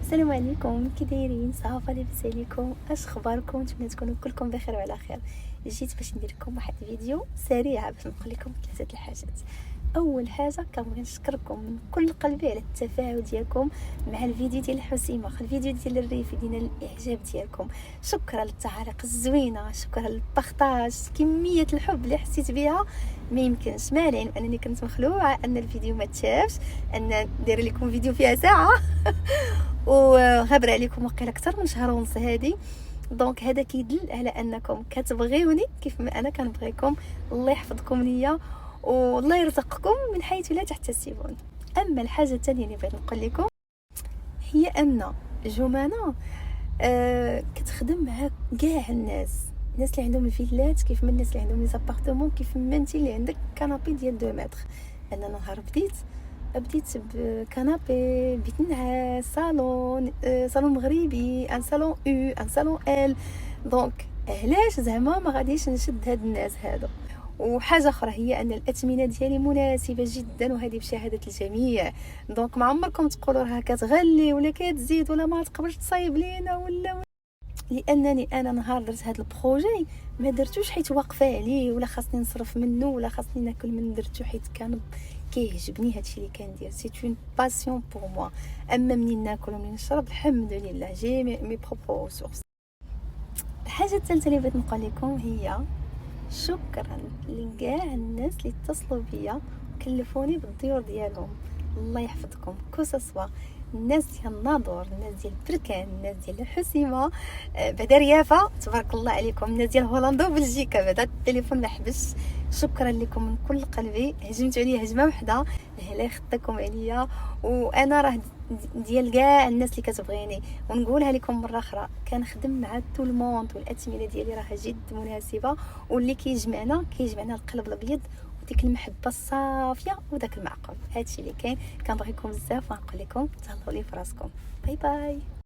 السلام عليكم، كي دايرين؟ صافا لاباس عليكم؟ اش اخباركم؟ نتمنى تكونوا كلكم بخير وعلى خير. جيت باش ندير لكم واحد الفيديو سريع باش نقول لكم ثلاثه الحاجات. اول حاجه كنبغي نشكركم من كل قلبي على التفاعل ديالكم مع الفيديو ديال الحسيمه، الفيديو ديال الريفي، ديال الاعجاب ديالكم. شكرا للتعاليق الزوينه، شكرا للبارطاج، كميه الحب اللي حسيت بها ما يمكنش. ما علينا انني كنت مخلوعه ان الفيديو ما تشافش، ان ندير لكم فيديو فيها ساعه وغابر عليكم وقيله اكثر من شهر ونص هذه. دونك هذا كيدل على انكم كتبغيوني كيف ما انا كنبغيكم. الله يحفظكم ليا والله يرزقكم من حيث لا تحتسبون. اما الحاجه الثانيه اللي بغيت نقول لكم هي ان جمانه كتخدم مع كاع الناس اللي عندهم الفيلات، كيف ما الناس اللي عندهم لي زابارتمون، كيف ما انت اللي عندك كنابي ديال 2 متر. انا نهار بديت بكنابي، بيت نعاس، صالون مغربي، ان صالون ان صالون ال. دونك علاش زعما ما غاديش نشد هاد الناس هادو؟ وحاجه اخرى هي ان الاثمنه ديالي مناسبه جدا، وهذه بشهاده الجميع. دونك ما عمركم تقولوا راه كتغلي ولا كتزيد ولا ما تقبلش تصايب لينا ولا لانني انا نهار درت هذا البروجي ما درتوش حيت واقفه عليه ولا خاصني نصرف منه ولا خاصني ناكل منه، درتو حيت كان كيعجبني هادشي اللي كندير. سي اون باسيون بور موا. اما منين ناكل ومنين نشرب الحمد لله جي مي بروبو سورس. الحاجه الثالثه اللي بغيت نقول لكم هي شكرا لكاع الناس اللي اتصلوا بيا وكلفوني بالديور ديالهم. الله يحفظكم كوساسوا الناس ديال الناظور، الناس ديال بركان، الناس ديال الحسيمه، بعدا ريافه تبارك الله عليكم، الناس ديال هولندا وبلجيكا بعدا التليفون ما حبس. شكرا لكم من كل قلبي. هجمتوا عليا هجمه وحده، الله يخطيكم عليا. وانا راه ديال كاع الناس اللي كتبغيني، ونقولها لكم مره اخرى كنخدم مع طول الموند، والاثمنه ديالي راه جد مناسبه، واللي كيجمعنا القلب الابيض وديك المحبه الصافيه وداك المعقول. هادشي اللي كاين. كنبغيكم بزاف ونقول لكم تهلاو لي فراسكم. باي باي.